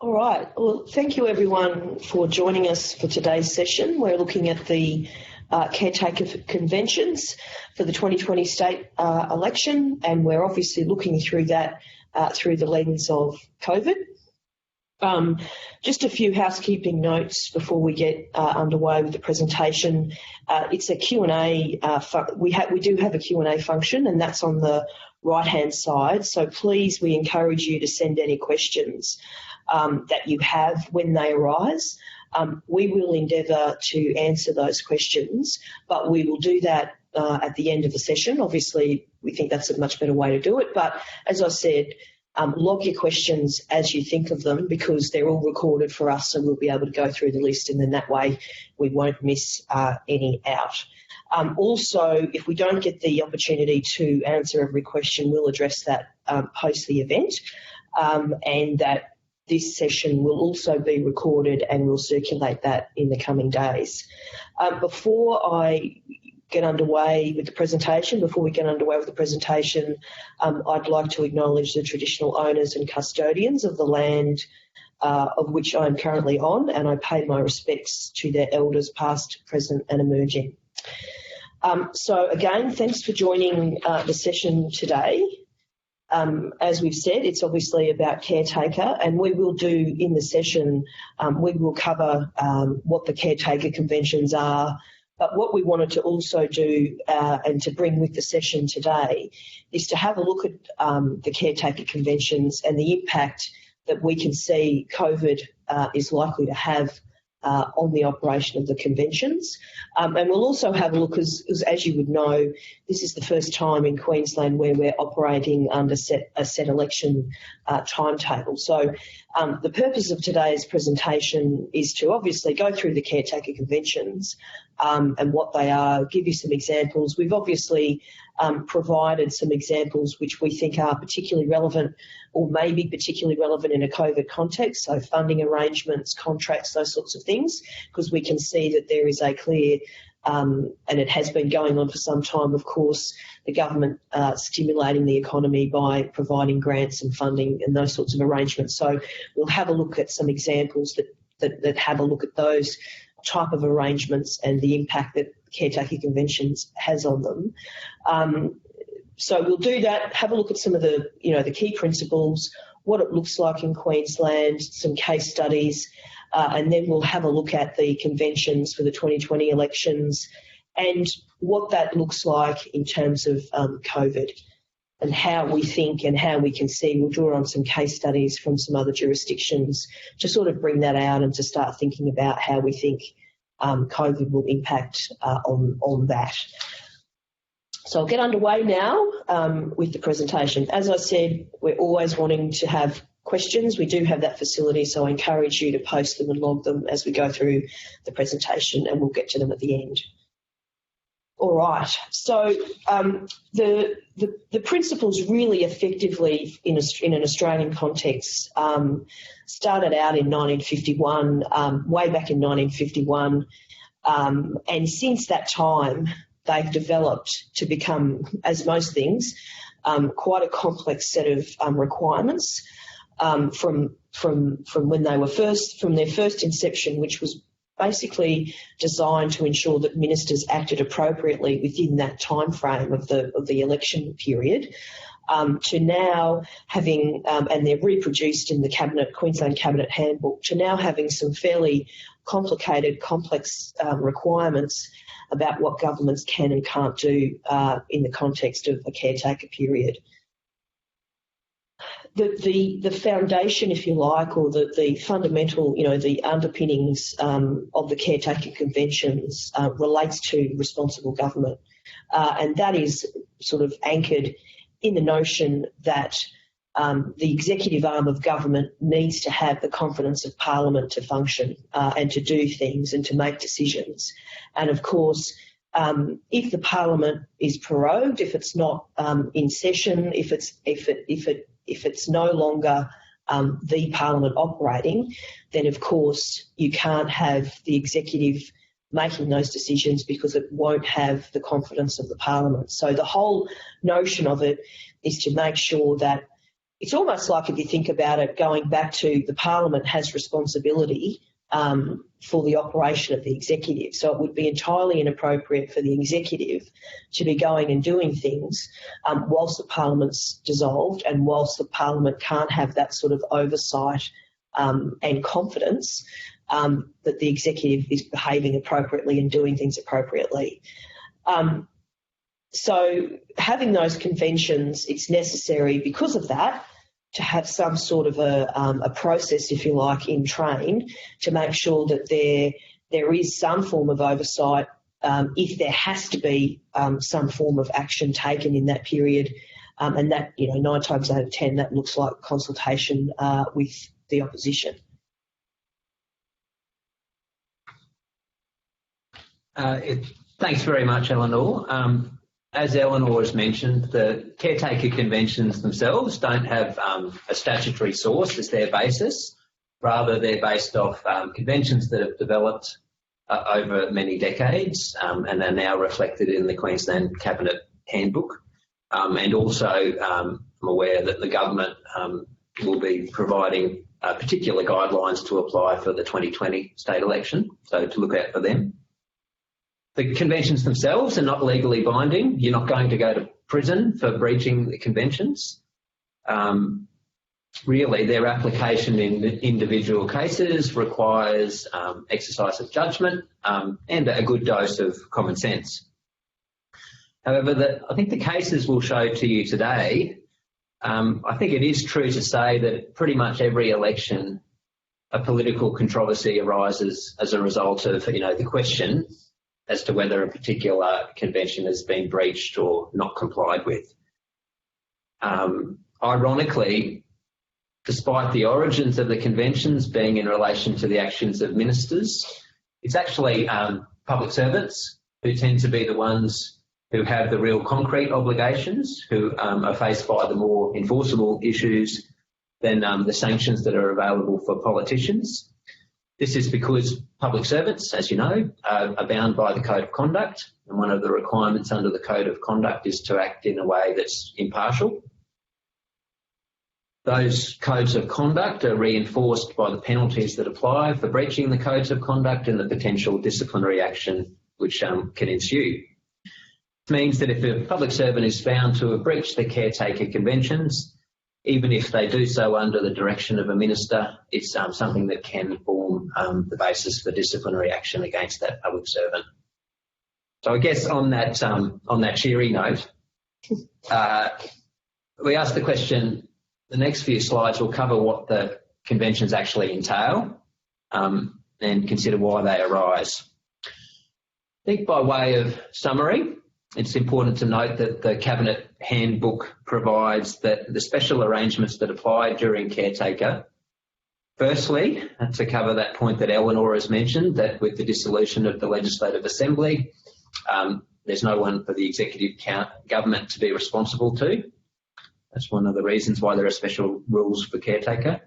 All right. Well, thank you everyone for joining us for today's session. We're looking at the Caretaker Conventions for the 2020 state election, and we're obviously looking through that through the lens of COVID. Just a few housekeeping notes before we get underway with the presentation. It's a Q&A. We do have a Q&A function, and that's on the right-hand side. So please, we encourage you to send any questions that you have when they arise. We will endeavour to answer those questions, but we will do that at the end of the session. Obviously, we think that's a much better way to do it. But as I said, log your questions as you think of them, because they're all recorded for us, and we'll be able to go through the list, and then that way we won't miss any out. Also, if we don't get the opportunity to answer every question, we'll address that post the event, and that this session will also be recorded, and we'll circulate that in the coming days. Before I get underway with the presentation, I'd like to acknowledge the traditional owners and custodians of the land of which I am currently on, and I pay my respects to their elders past, present and emerging. So again, thanks for joining the session today. As we've said, it's obviously about caretaker, and we will do in the session, we will cover what the caretaker conventions are. But what we wanted to also do and to bring with the session today is to have a look at the caretaker conventions and the impact that we can see COVID is likely to have on the operation of the conventions. And we'll also have a look, as you would know, this is the first time in Queensland where we're operating under a set election timetable. So the purpose of today's presentation is to obviously go through the caretaker conventions and what they are, give you some examples. We've obviously provided some examples which we think are particularly relevant, or may be particularly relevant in a COVID context, so funding arrangements, contracts, those sorts of things, because we can see that there is a clear, and it has been going on for some time, of course, the government stimulating the economy by providing grants and funding and those sorts of arrangements. So we'll have a look at some examples that have a look at those type of arrangements and the impact that caretaker conventions has on them. So we'll do that, have a look at some of the, the key principles, what it looks like in Queensland, some case studies, and then we'll have a look at the conventions for the 2020 elections and what that looks like in terms of COVID and how we think and how we can see. We'll draw on some case studies from some other jurisdictions to sort of bring that out and to start thinking about how we think COVID will impact on that. So I'll get underway now with the presentation. As I said, we're always wanting to have questions. We do have that facility, so I encourage you to post them and log them as we go through the presentation, and we'll get to them at the end. All right, so the principles really effectively in an Australian context started out in 1951, way back in 1951, and since that time they've developed to become, as most things, quite a complex set of requirements from when they were from their first inception, which was basically designed to ensure that ministers acted appropriately within that time frame of the election period, to now having, and they're reproduced in the Queensland Cabinet Handbook, to now having some fairly complicated, complex requirements about what governments can and can't do in the context of a caretaker period. The foundation, if you like, or the fundamental, the underpinnings of the caretaker conventions relates to responsible government, and that is sort of anchored in the notion that the executive arm of government needs to have the confidence of Parliament to function and to do things and to make decisions. And of course, if the Parliament is prorogued, if it's not in session, if it's no longer the Parliament operating, then of course you can't have the executive making those decisions because it won't have the confidence of the Parliament. So the whole notion of it is to make sure that it's almost like, if you think about it, going back to the Parliament has responsibility for the operation of the executive. So it would be entirely inappropriate for the executive to be going and doing things whilst the Parliament's dissolved and whilst the Parliament can't have that sort of oversight and confidence that the executive is behaving appropriately and doing things appropriately. So having those conventions, it's necessary because of that to have some sort of a process, if you like, in train to make sure that there is some form of oversight if there has to be some form of action taken in that period, and that, 9 times out of 10, that looks like consultation with the opposition. Thanks very much, Eleanor. As Eleanor has mentioned, the caretaker conventions themselves don't have a statutory source as their basis. Rather, they're based off conventions that have developed over many decades and are now reflected in the Queensland Cabinet Handbook. And also, I'm aware that the government will be providing particular guidelines to apply for the 2020 state election, so to look out for them. The conventions themselves are not legally binding. You're not going to go to prison for breaching the conventions. Really, their application in individual cases requires exercise of judgment and a good dose of common sense. However, I think the cases we'll show to you today, I think it is true to say that pretty much every election, a political controversy arises as a result of, the question as to whether a particular convention has been breached or not complied with. Ironically, despite the origins of the conventions being in relation to the actions of ministers, it's actually public servants who tend to be the ones who have the real concrete obligations, who are faced by the more enforceable issues than the sanctions that are available for politicians. This is because public servants, as you know, are bound by the Code of Conduct, and one of the requirements under the Code of Conduct is to act in a way that's impartial. Those codes of conduct are reinforced by the penalties that apply for breaching the codes of conduct and the potential disciplinary action which can ensue. This means that if a public servant is found to have breached the caretaker conventions, even if they do so under the direction of a minister, it's something that can form the basis for disciplinary action against that public servant. So I guess on that cheery note, we asked the question. The next few slides will cover what the conventions actually entail and consider why they arise. I think by way of summary, it's important to note that the Cabinet Handbook provides that the special arrangements that apply during caretaker, firstly, to cover that point that Eleanor has mentioned, that with the dissolution of the Legislative Assembly, there's no one for the executive government to be responsible to. That's one of the reasons why there are special rules for caretaker.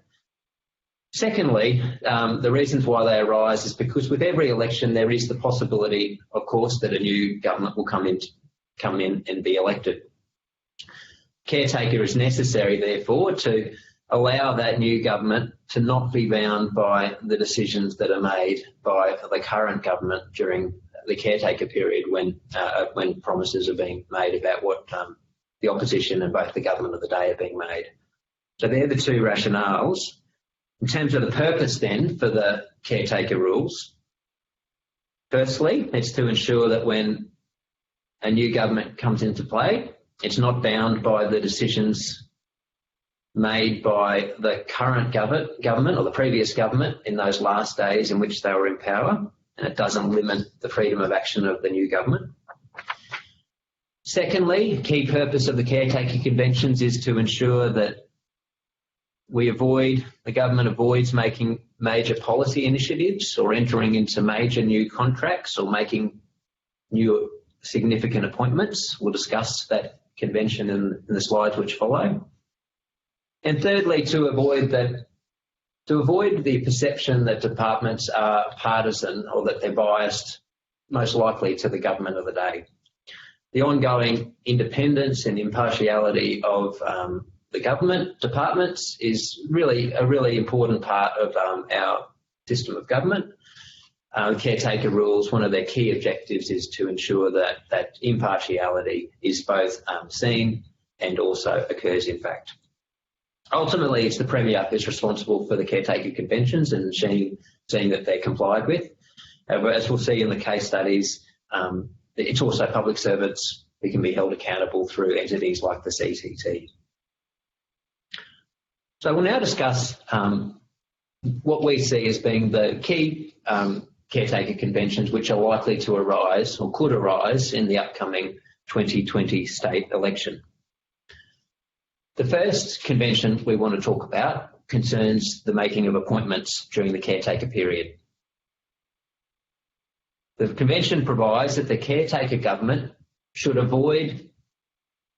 Secondly, the reasons why they arise is because with every election there is the possibility, of course, that a new government will come in and be elected. Caretaker is necessary, therefore, to allow that new government to not be bound by the decisions that are made by the current government during the caretaker period when promises are being made about what the opposition and both the government of the day are being made. So they're the two rationales. In terms of the purpose then for the caretaker rules, firstly, it's to ensure that when a new government comes into play, it's not bound by the decisions made by the current government or the previous government in those last days in which they were in power, and it doesn't limit the freedom of action of the new government. Secondly, the key purpose of the caretaker conventions is to ensure that the government avoids making major policy initiatives or entering into major new contracts or making new significant appointments. We'll discuss that convention in the slides which follow. And thirdly, to avoid the perception that departments are partisan or that they're biased, most likely to the government of the day. The ongoing independence and impartiality of the government departments is really a really important part of our system of government. Caretaker rules, one of their key objectives is to ensure that impartiality is both seen and also occurs in fact. Ultimately, it's the Premier who's responsible for the Caretaker Conventions and seeing that they're complied with. However, as we'll see in the case studies, it's also public servants who can be held accountable through entities like the CCT. So we'll now discuss what we see as being the key caretaker conventions which are likely to arise or could arise in the upcoming 2020 state election. The first convention we want to talk about concerns the making of appointments during the caretaker period. The convention provides that the caretaker government should avoid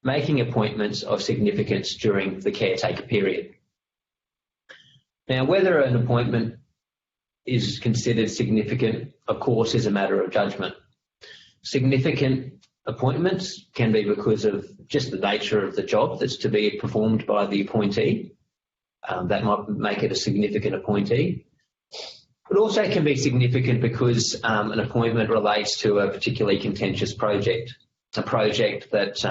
making appointments of significance during the caretaker period. Now, whether an appointment is considered significant, of course, is a matter of judgment. Significant appointments can be because of just the nature of the job that's to be performed by the appointee. That might make it a significant appointee. But also can be significant because an appointment relates to a particularly contentious project, a project that,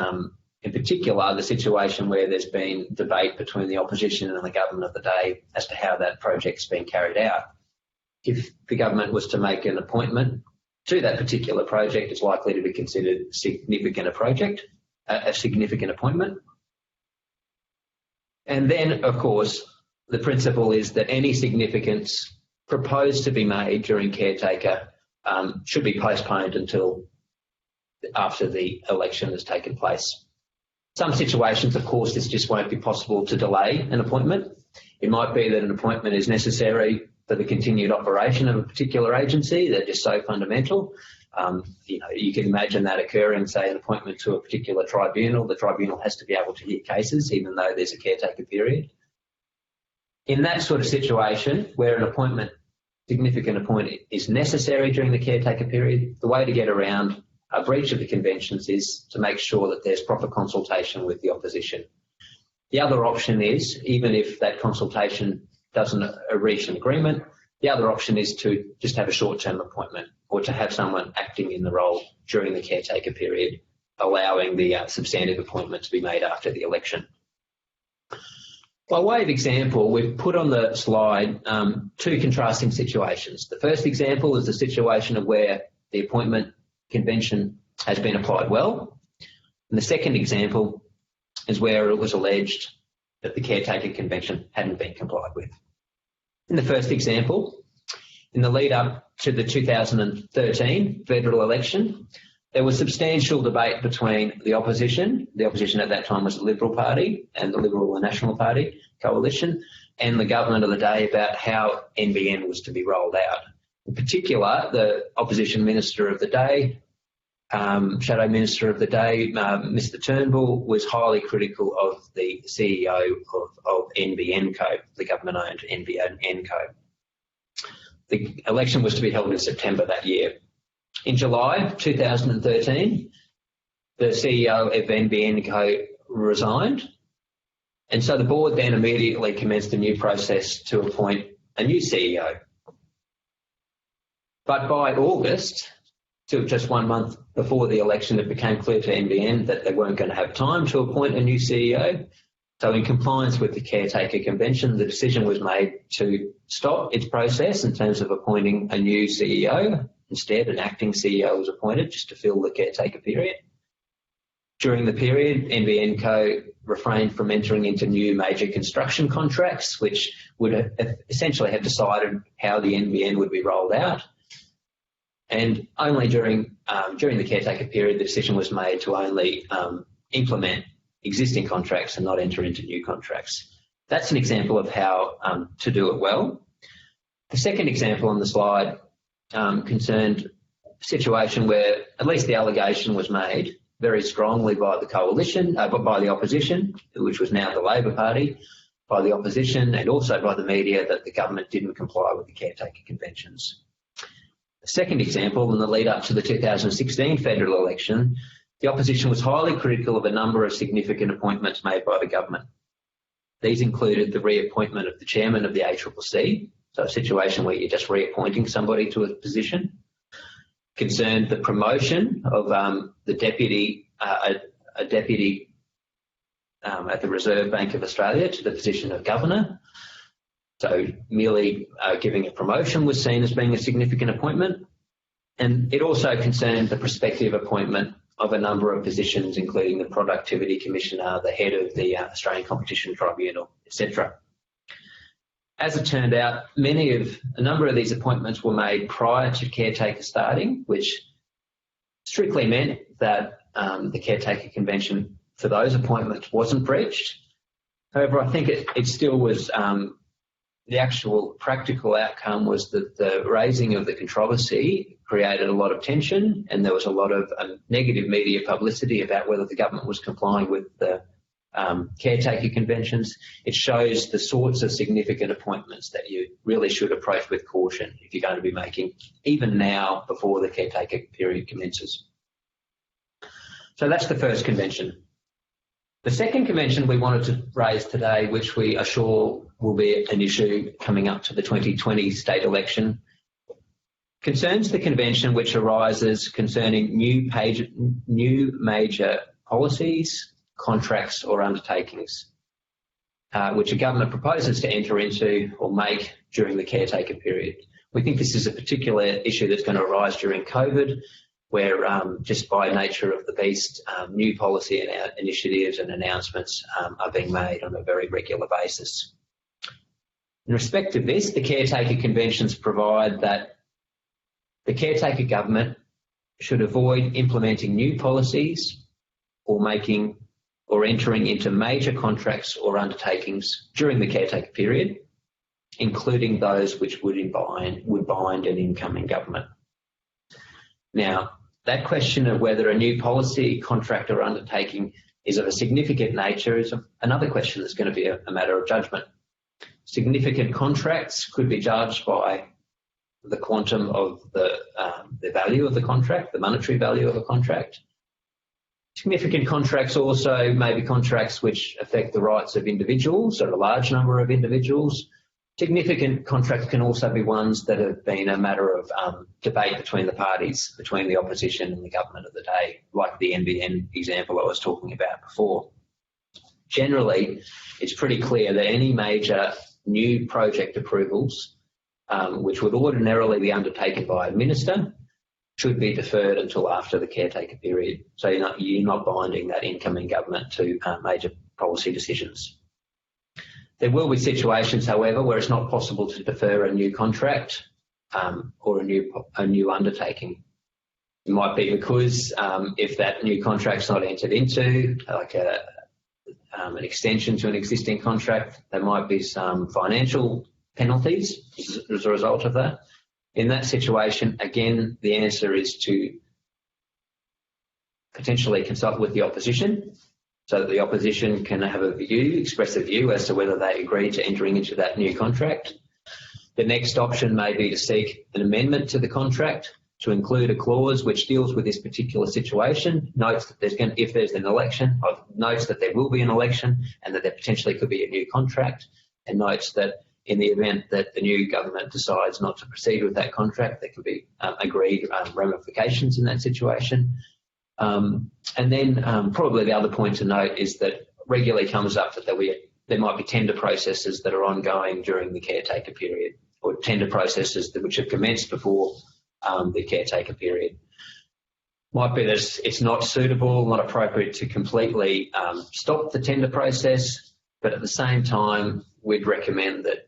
in particular, the situation where there's been debate between the opposition and the government of the day as to how that project's been carried out. If the government was to make an appointment to that particular project, it's likely to be considered a significant appointment. And then, of course, the principle is that any significance proposed to be made during caretaker should be postponed until after the election has taken place. Some situations, of course, this just won't be possible to delay an appointment. It might be that an appointment is necessary for the continued operation of a particular agency. They're just so fundamental. You can imagine that occurring, say, an appointment to a particular tribunal. The tribunal has to be able to hear cases, even though there's a caretaker period. In that sort of situation, where an significant appointment is necessary during the caretaker period, the way to get around a breach of the conventions is to make sure that there's proper consultation with the opposition. The other option is, even if that consultation doesn't reach an agreement, the other option is to just have a short-term appointment or to have someone acting in the role during the caretaker period, allowing the substantive appointment to be made after the election. By way of example, we've put on the slide two contrasting situations. The first example is the situation of where the appointment convention has been applied well. And the second example is where it was alleged that the caretaker convention hadn't been complied with. In the first example, in the lead up to the 2013 federal election, there was substantial debate between the opposition at that time was the Liberal Party and the Liberal and National Party coalition, and the government of the day about how NBN was to be rolled out. In particular, the opposition minister of the day, shadow minister of the day, Mr Turnbull, was highly critical of the CEO of NBN Co, the government-owned NBN Co. The election was to be held in September that year. In July 2013, the CEO of NBN Co resigned, and so the board then immediately commenced a new process to appoint a new CEO. But by August, so just 1 month before the election, it became clear to NBN that they weren't going to have time to appoint a new CEO. So in compliance with the Caretaker Convention, the decision was made to stop its process in terms of appointing a new CEO. Instead, an acting CEO was appointed just to fill the caretaker period. During the period, NBN Co refrained from entering into new major construction contracts, which would essentially have decided how the NBN would be rolled out. And only during the caretaker period, the decision was made to only implement existing contracts and not enter into new contracts. That's an example of how to do it well. The second example on the slide concerned a situation where at least the allegation was made very strongly by the coalition, by the opposition, which was now the Labor Party, by the opposition and also by the media, that the government didn't comply with the Caretaker Conventions. The second example, in the lead up to the 2016 federal election, the opposition was highly critical of a number of significant appointments made by the government. These included the reappointment of the chairman of the ACCC, so a situation where you're just reappointing somebody to a position. Concerned the promotion of the deputy, a deputy at the Reserve Bank of Australia to the position of governor. So merely giving a promotion was seen as being a significant appointment. And it also concerned the prospective appointment of a number of positions, including the Productivity Commissioner, the head of the Australian Competition Tribunal, etc. As it turned out, a number of these appointments were made prior to caretaker starting, which strictly meant that the Caretaker Convention for those appointments wasn't breached. However, I think it still was, the actual practical outcome was that the raising of the controversy created a lot of tension, and there was a lot of negative media publicity about whether the government was complying with the caretaker conventions. It shows the sorts of significant appointments that you really should approach with caution if you're going to be making, even now before the caretaker period commences. So that's the first convention. The second convention we wanted to raise today, which we are sure will be an issue coming up to the 2020 state election, concerns the convention which arises concerning new major policies, contracts or undertakings, which a government proposes to enter into or make during the caretaker period. We think this is a particular issue that's going to arise during COVID, where just by nature of the beast, new policy and initiatives and announcements are being made on a very regular basis. In respect of this, the caretaker conventions provide that the caretaker government should avoid implementing new policies or entering into major contracts or undertakings during the caretaker period, including those which would bind an incoming government. Now, that question of whether a new policy, contract or undertaking is of a significant nature is another question that's going to be a matter of judgment. Significant contracts could be judged by the quantum of the value of the contract, the monetary value of a contract. Significant contracts also may be contracts which affect the rights of individuals or a large number of individuals. Significant contracts can also be ones that have been a matter of debate between the parties, between the opposition and the government of the day, like the NBN example I was talking about before. Generally, it's pretty clear that any major new project approvals, which would ordinarily be undertaken by a minister, should be deferred until after the caretaker period. So you're not binding that incoming government to major policy decisions. There will be situations, however, where it's not possible to defer a new contract or a new undertaking. It might be because if that new contract's not entered into, like an extension to an existing contract, there might be some financial penalties as a result of that. In that situation, again, the answer is to potentially consult with the opposition, so that the opposition can have express a view as to whether they agree to entering into that new contract. The next option may be to seek an amendment to the contract to include a clause which deals with this particular situation, notes that if there's an election, notes that there will be an election and that there potentially could be a new contract, and notes that in the event that the new government decides not to proceed with that contract, there can be agreed ramifications in that situation. And then probably the other point to note is that regularly comes up that there might be tender processes that are ongoing during the caretaker period, or tender processes which have commenced before the caretaker period. Might be that it's not suitable, not appropriate to completely stop the tender process, but at the same time, we'd recommend that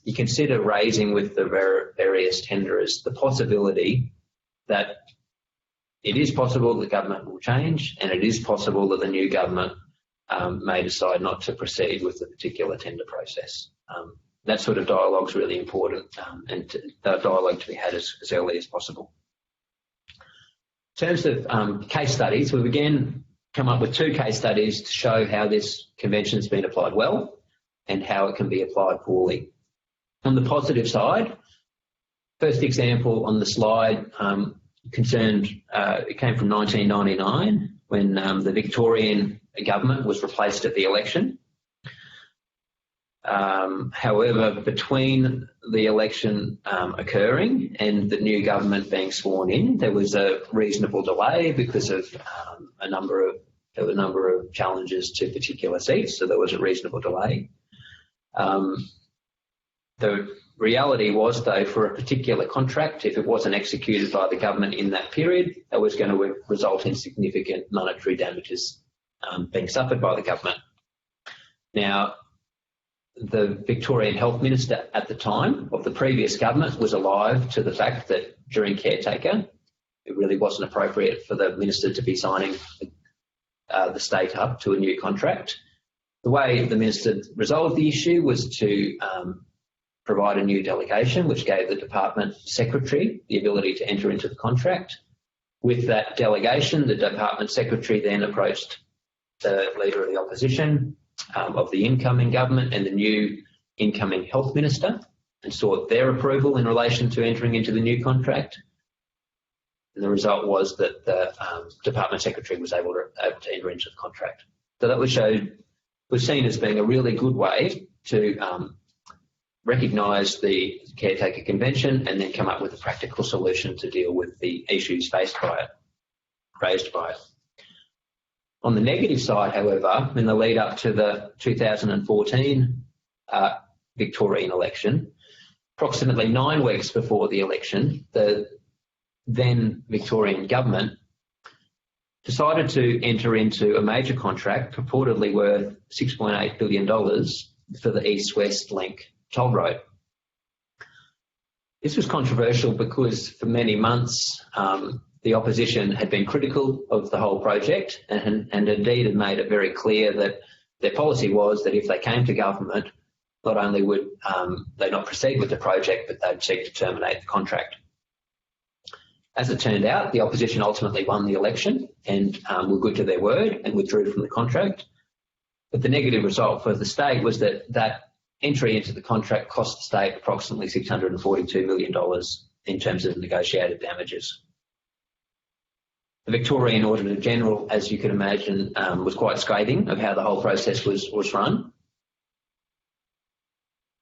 you consider raising with the various tenderers the possibility that it is possible the government will change, and it is possible that the new government may decide not to proceed with the particular tender process. That sort of dialogue is really important, and the dialogue to be had as early as possible. In terms of case studies, we've again come up with 2 case studies to show how this convention has been applied well and how it can be applied poorly. On the positive side, first example on the slide it came from 1999 when the Victorian government was replaced at the election. However, between the election occurring and the new government being sworn in, there was a reasonable delay because of a number of challenges to particular seats, so there was a reasonable delay. The reality was, though, for a particular contract, if it wasn't executed by the government in that period, that was going to result in significant monetary damages being suffered by the government. Now, the Victorian Health Minister at the time of the previous government was alive to the fact that during caretaker, it really wasn't appropriate for the minister to be signing the state up to a new contract. The way the minister resolved the issue was to provide a new delegation, which gave the department secretary the ability to enter into the contract. With that delegation, the department secretary then approached the leader of the opposition, of the incoming government and the new incoming health minister, and sought their approval in relation to entering into the new contract. And the result was that the department secretary was able to enter into the contract. So that was seen as being a really good way to recognise the Caretaker Convention and then come up with a practical solution to deal with the issues raised by it. On the negative side, however, in the lead up to the 2014 Victorian election, approximately 9 weeks before the election, the then Victorian government decided to enter into a major contract purportedly worth $6.8 billion for the East-West Link toll road. This was controversial because for many months the opposition had been critical of the whole project and indeed had made it very clear that their policy was that if they came to government, not only would they not proceed with the project, but they'd seek to terminate the contract. As it turned out, the opposition ultimately won the election and were good to their word and withdrew from the contract. But the negative result for the state was that entry into the contract cost the state approximately $642 million in terms of negotiated damages. The Victorian Auditor General, as you can imagine, was quite scathing of how the whole process was run.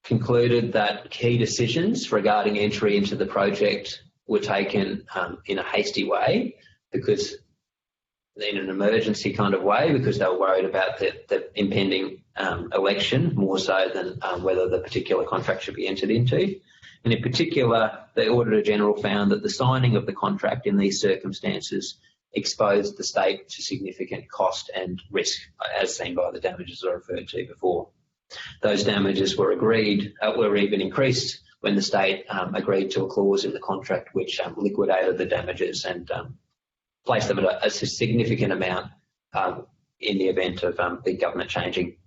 Concluded that key decisions regarding entry into the project were taken in a hasty way, because in an emergency kind of way, because they were worried about the impending election more so than whether the particular contract should be entered into. And in particular, the Auditor General found that the signing of the contract in these circumstances exposed the state to significant cost and risk, as seen by the damages I referred to before. Those damages were even increased when the state agreed to a clause in the contract which liquidated the damages and placed them at a significant amount in the event of the government changing.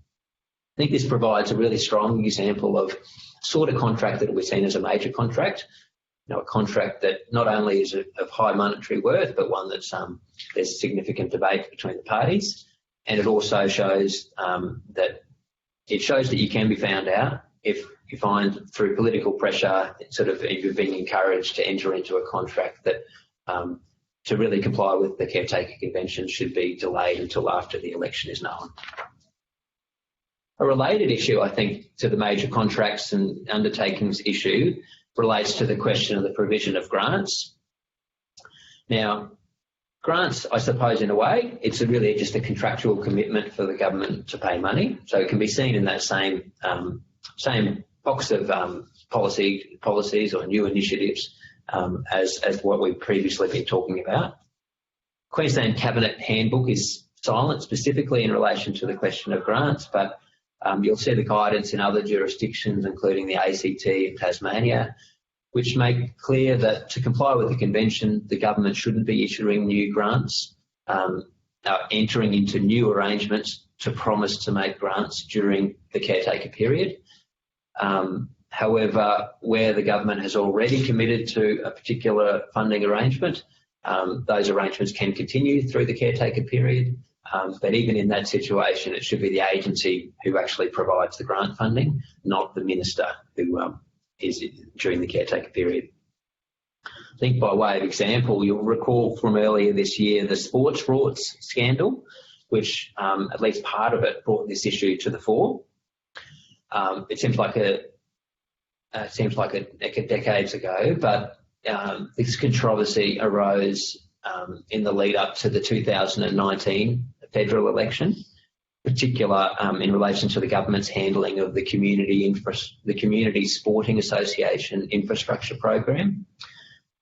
I think this provides a really strong example of sort of contract that will be seen as a major contract. A contract that not only is of high monetary worth, but one that's there's significant debate between the parties, and it also shows that you can be found out if you find through political pressure, you're being encouraged to enter into a contract that to really comply with the Caretaker Convention should be delayed until after the election is known. A related issue, I think, to the major contracts and undertakings issue relates to the question of the provision of grants. Now, grants, I suppose, in a way, it's really just a contractual commitment for the government to pay money. So it can be seen in that same box of policies or new initiatives as what we've previously been talking about. Queensland Cabinet Handbook is silent specifically in relation to the question of grants, but you'll see the guidance in other jurisdictions, including the ACT and Tasmania, which make clear that to comply with the convention, the government shouldn't be issuing new grants, entering into new arrangements to promise to make grants during the caretaker period. However, where the government has already committed to a particular funding arrangement, those arrangements can continue through the caretaker period. But even in that situation, it should be the agency who actually provides the grant funding, not the minister who is during the caretaker period. I think by way of example, you'll recall from earlier this year the sports frauds scandal, which at least part of it brought this issue to the fore. It seems like decades ago, but this controversy arose in the lead up to the 2019 federal election, particular in relation to the government's handling of the Community Sporting Association infrastructure program.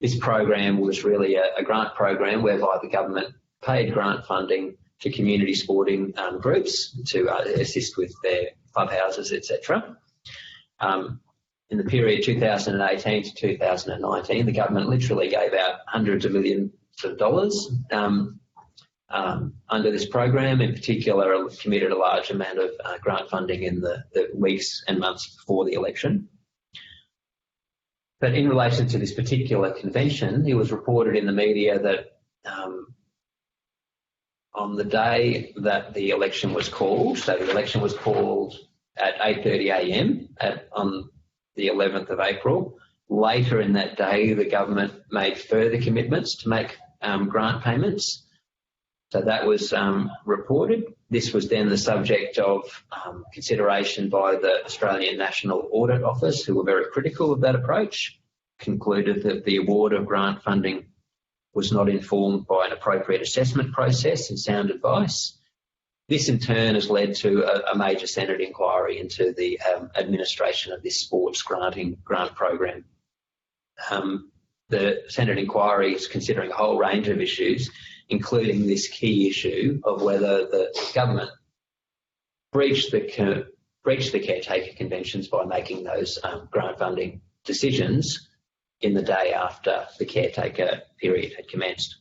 This program was really a grant program whereby the government paid grant funding to community sporting groups to assist with their clubhouses, etc. In the period 2018 to 2019, the government literally gave out hundreds of millions of dollars under this program. In particular, committed a large amount of grant funding in the weeks and months before the election. But in relation to this particular convention, it was reported in the media that on the day that the election was called, so the election was called at 8:30 a.m. on the 11th of April. Later in that day, the government made further commitments to make grant payments. So that was reported. This was then the subject of consideration by the Australian National Audit Office, who were very critical of that approach, concluded that the award of grant funding was not informed by an appropriate assessment process and sound advice. This in turn has led to a major Senate inquiry into the administration of this sports grant program. The Senate inquiry is considering a whole range of issues, including this key issue of whether the government breached the caretaker conventions by making those grant funding decisions in the day after the caretaker period had commenced.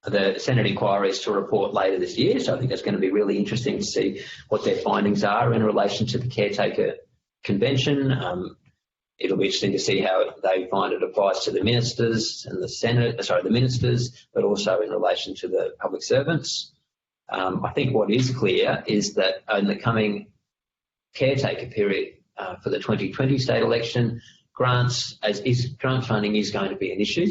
The Senate inquiry is to report later this year, so I think it's going to be really interesting to see what their findings are in relation to the Caretaker Convention. It'll be interesting to see how they find it applies to the ministers and the ministers, but also in relation to the public servants. I think what is clear is that in the coming caretaker period for the 2020 state election, grant funding is going to be an issue.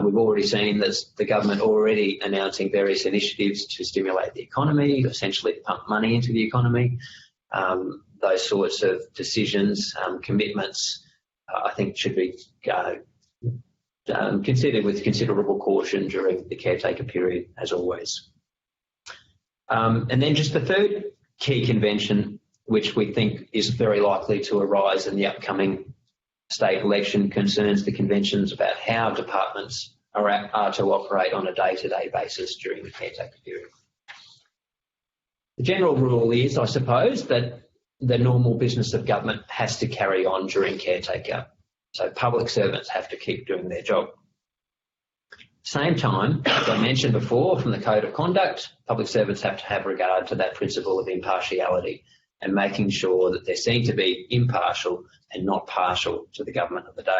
We've already seen that the government already announcing various initiatives to stimulate the economy, essentially to pump money into the economy. Those sorts of decisions, commitments, I think should be considered with considerable caution during the caretaker period, as always. And then just the third key convention, which we think is very likely to arise in the upcoming state election, concerns the conventions about how departments are to operate on a day-to-day basis during the caretaker period. The general rule is, I suppose, that the normal business of government has to carry on during caretaker. So public servants have to keep doing their job. Same time, as I mentioned before from the Code of Conduct, public servants have to have regard to that principle of impartiality and making sure that they're seen to be impartial and not partial to the government of the day.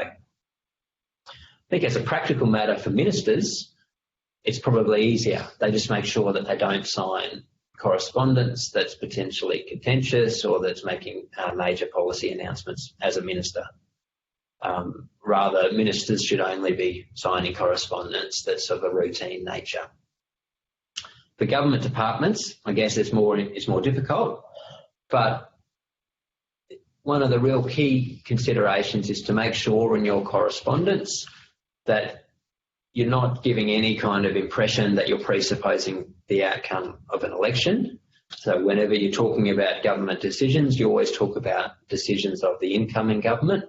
I think as a practical matter for ministers, it's probably easier. They just make sure that they don't sign correspondence that's potentially contentious or that's making major policy announcements as a minister. Rather, ministers should only be signing correspondence that's of a routine nature. For government departments, I guess it's more difficult, but one of the real key considerations is to make sure in your correspondence that you're not giving any kind of impression that you're presupposing the outcome of an election. So whenever you're talking about government decisions, you always talk about decisions of the incoming government,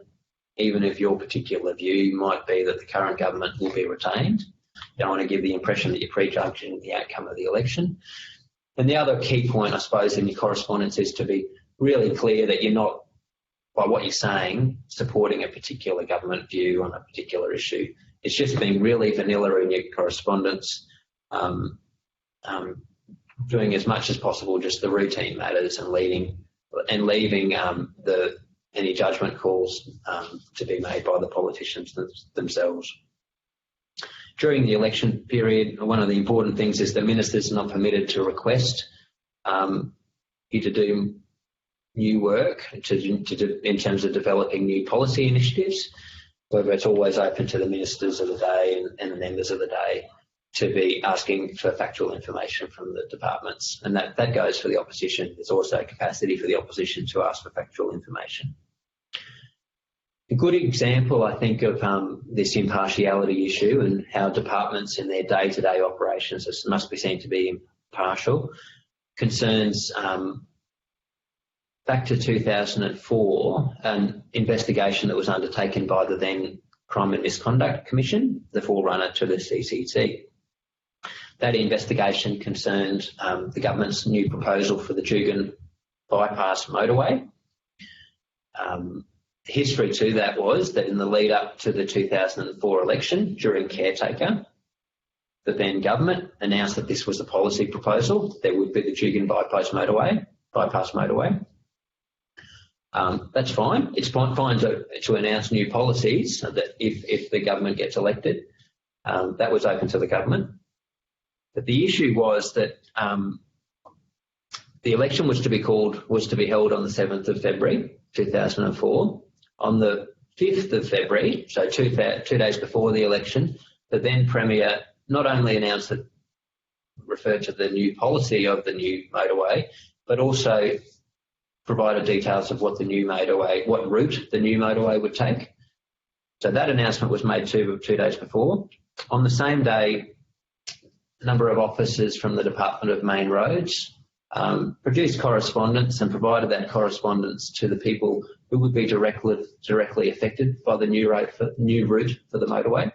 even if your particular view might be that the current government will be retained. You don't want to give the impression that you're prejudging the outcome of the election. And the other key point, I suppose, in your correspondence is to be really clear that you're not, by what you're saying, supporting a particular government view on a particular issue. It's just being really vanilla in your correspondence, doing as much as possible just the routine matters and leaving any judgment calls to be made by the politicians themselves. During the election period, one of the important things is that ministers are not permitted to request you to do new work in terms of developing new policy initiatives. However, it's always open to the ministers of the day and the members of the day to be asking for factual information from the departments, and that goes for the opposition. There's also capacity for the opposition to ask for factual information. A good example, I think, of this impartiality issue and how departments in their day-to-day operations must be seen to be impartial concerns back to 2004, an investigation that was undertaken by the then Crime and Misconduct Commission, the forerunner to the CCT. That investigation concerned the government's new proposal for the Dugan bypass motorway. History to that was that in the lead up to the 2004 election, during Caretaker, the then government announced that this was a policy proposal. There would be the Dugan bypass motorway. That's fine. It's fine to announce new policies so that if the government gets elected, that was open to the government. But the issue was that the election was to be held on the 7th of February 2004. On the 5th of February, so two days before the election, the then Premier not only announced that referred to the new policy of the new motorway, but also provided details of what route the new motorway would take. So that announcement was made two days before. On the same day, a number of officers from the Department of Main Roads produced correspondence and provided that correspondence to the people who would be directly affected by the new route for the motorway.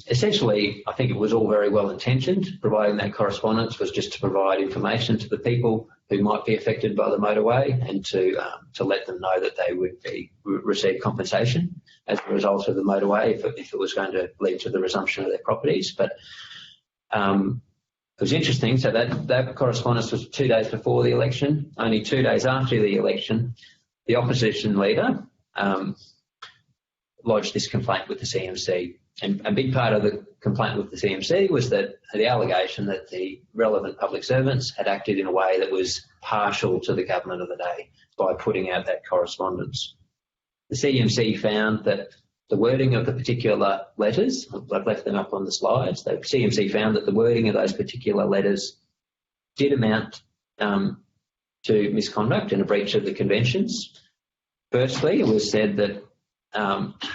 Essentially, I think it was all very well intentioned. Providing that correspondence was just to provide information to the people who might be affected by the motorway and to let them know that they would receive compensation as a result of the motorway if it was going to lead to the resumption of their properties. But it was interesting. So that correspondence was 2 days before the election. Only 2 days after the election, the opposition leader lodged this complaint with the CMC. And a big part of the complaint with the CMC was that the allegation that the relevant public servants had acted in a way that was partial to the government of the day by putting out that correspondence. The CMC found that the wording of the particular letters, I've left them up on the slides, the CMC found that the wording of those particular letters did amount to misconduct and a breach of the conventions. Firstly, it was said that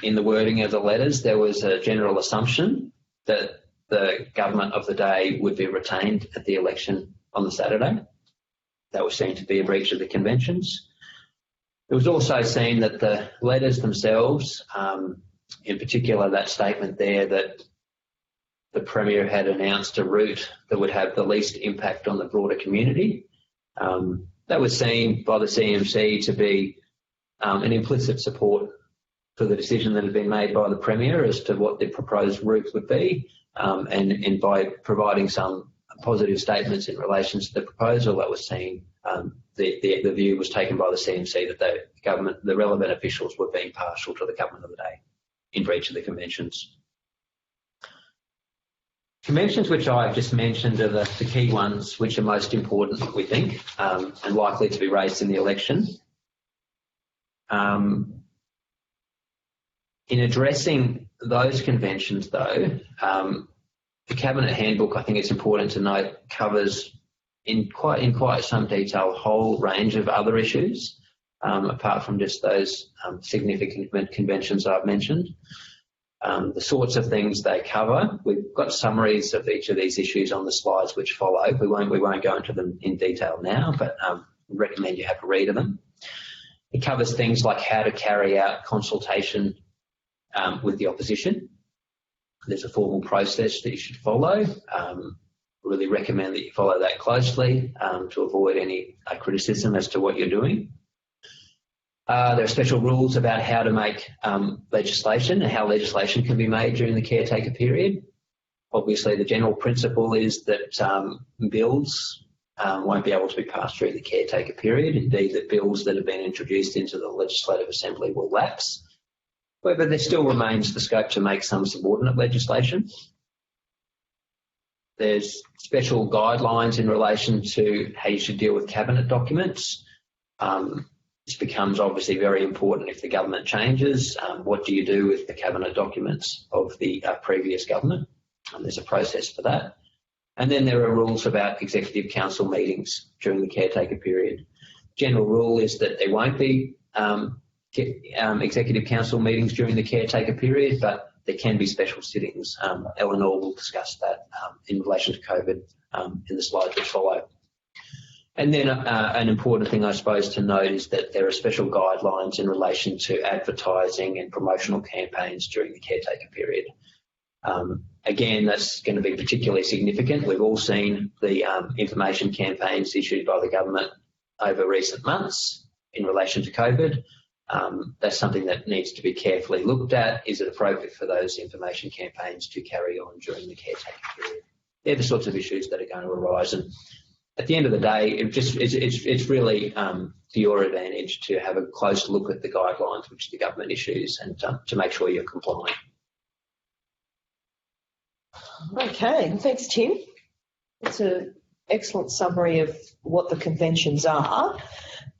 in the wording of the letters, there was a general assumption that the government of the day would be retained at the election on the Saturday. That was seen to be a breach of the conventions. It was also seen that the letters themselves, in particular that statement there that the Premier had announced a route that would have the least impact on the broader community, that was seen by the CMC to be an implicit support for the decision that had been made by the Premier as to what the proposed route would be, and by providing some positive statements in relation to the proposal that was seen, the view was taken by the CMC that the relevant officials were being partial to the government of the day in breach of the conventions. Conventions which I've just mentioned are the key ones which are most important, we think, and likely to be raised in the election. In addressing those conventions, though, the Cabinet Handbook, I think it's important to note, covers in quite some detail a whole range of other issues, apart from just those significant conventions I've mentioned. The sorts of things they cover, we've got summaries of each of these issues on the slides which follow. We won't go into them in detail now, but I recommend you have a read of them. It covers things like how to carry out consultation with the opposition. There's a formal process that you should follow. Really recommend that you follow that closely to avoid any criticism as to what you're doing. There are special rules about how to make legislation and how legislation can be made during the caretaker period. Obviously, the general principle is that bills won't be able to be passed during the caretaker period. Indeed, that bills that have been introduced into the Legislative Assembly will lapse. However, there still remains the scope to make some subordinate legislation. There's special guidelines in relation to how you should deal with cabinet documents. This becomes obviously very important if the government changes. What do you do with the cabinet documents of the previous government? There's a process for that. And then there are rules about executive council meetings during the caretaker period. General rule is that there won't be executive council meetings during the caretaker period, but there can be special sittings. Eleanor will discuss that in relation to COVID in the slides that follow. And then an important thing, I suppose, to note is that there are special guidelines in relation to advertising and promotional campaigns during the caretaker period. Again, that's going to be particularly significant. We've all seen the information campaigns issued by the government over recent months in relation to COVID. That's something that needs to be carefully looked at. Is it appropriate for those information campaigns to carry on during the caretaker period? They're the sorts of issues that are going to arise. And at the end of the day, it's really to your advantage to have a close look at the guidelines which the government issues and to make sure you're compliant. Okay, thanks, Tim. It's an excellent summary of what the conventions are.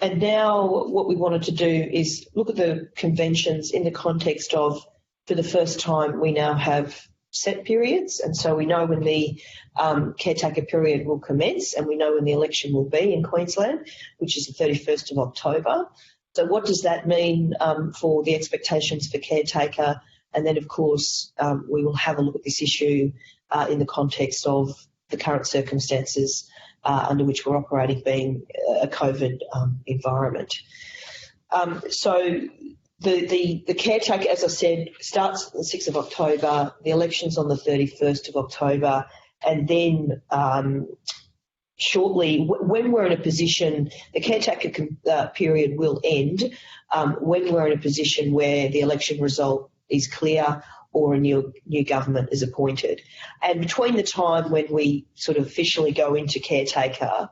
And now what we wanted to do is look at the conventions in the context of, for the first time, we now have set periods, and so we know when the caretaker period will commence, and we know when the election will be in Queensland, which is the 31st of October. So what does that mean for the expectations for caretaker? And then, of course, we will have a look at this issue in the context of the current circumstances under which we're operating, being a COVID environment. So the caretaker, as I said, starts on the 6th of October, the election's on the 31st of October, and then shortly, when we're in a position, the caretaker period will end when we're in a position where the election result is clear or a new government is appointed. And between the time when we sort of officially go into caretaker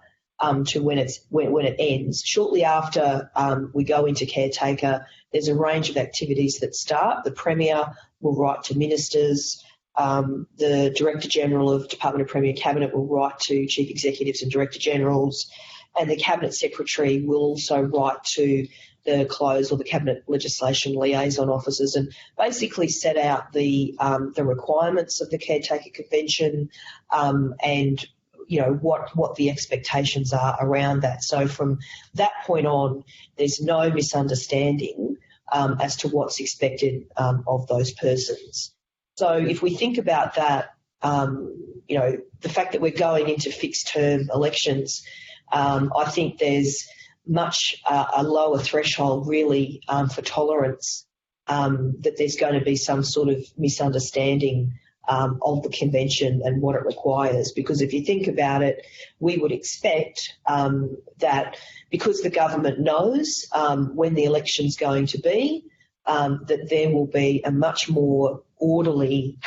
to when it ends, shortly after we go into caretaker, there's a range of activities that start. The Premier will write to ministers. The Director General of Department of Premier Cabinet will write to Chief Executives and Director Generals, and the Cabinet Secretary will also write to the CLOS or the Cabinet Legislation Liaison Officers and basically set out the requirements of the Caretaker Convention and what the expectations are around that. So from that point on, there's no misunderstanding as to what's expected of those persons. So if we think about that, the fact that we're going into fixed term elections, I think there's much a lower threshold really for tolerance that there's going to be some sort of misunderstanding of the convention and what it requires. Because if you think about it, we would expect that because the government knows when the election's going to be, that there will be a much more orderly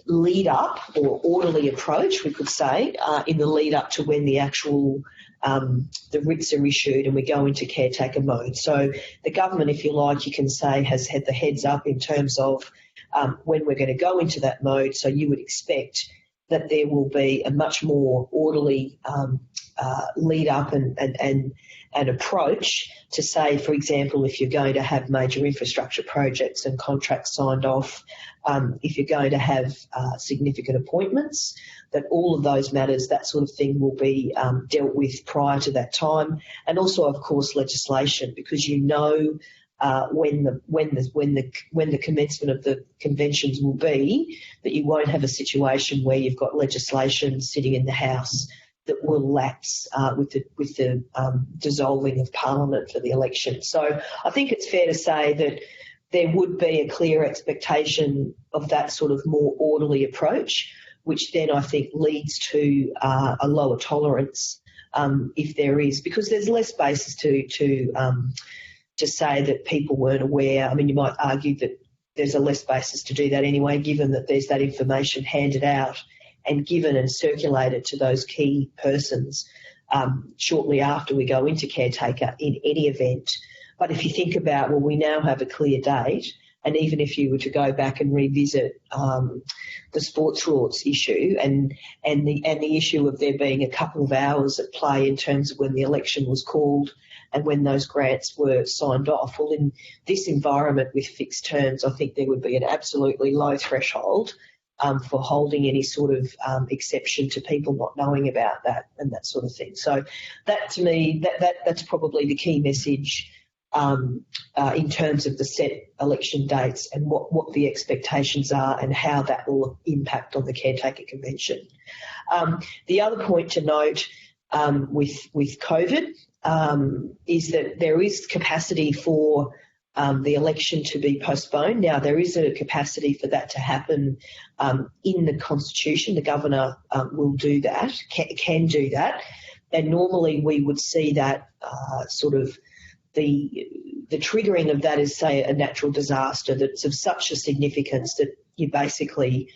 lead up or orderly approach, we could say, in the lead up to when the actual the writs are issued and we go into caretaker mode. So the government, if you like, you can say, has had the heads up in terms of when we're going to go into that mode. So you would expect that there will be a much more orderly lead up and approach to say, for example, if you're going to have major infrastructure projects and contracts signed off, if you're going to have significant appointments, that all of those matters, that sort of thing, will be dealt with prior to that time. And also, of course, legislation, because when the commencement of the conventions will be, that you won't have a situation where you've got legislation sitting in the House that will lapse with the dissolving of Parliament for the election. So I think it's fair to say that there would be a clear expectation of that sort of more orderly approach, which then I think leads to a lower tolerance if there is, because there's less basis to say that people weren't aware. I mean, you might argue that there's a less basis to do that anyway, given that there's that information handed out and given and circulated to those key persons shortly after we go into caretaker in any event. But if you think about, well, we now have a clear date, and even if you were to go back and revisit the sports rorts issue and the issue of there being a couple of hours at play in terms of when the election was called and when those grants were signed off. Well, in this environment with fixed terms, I think there would be an absolutely low threshold for holding any sort of exception to people not knowing about that and that sort of thing. So that, to me, that's probably the key message in terms of the set election dates and what the expectations are and how that will impact on the Caretaker Convention. The other point to note with COVID is that there is capacity for the election to be postponed. Now, there is a capacity for that to happen in the Constitution. The Governor will do that, can do that. And normally we would see that sort of the triggering of that is, say, a natural disaster that's of such a significance that you basically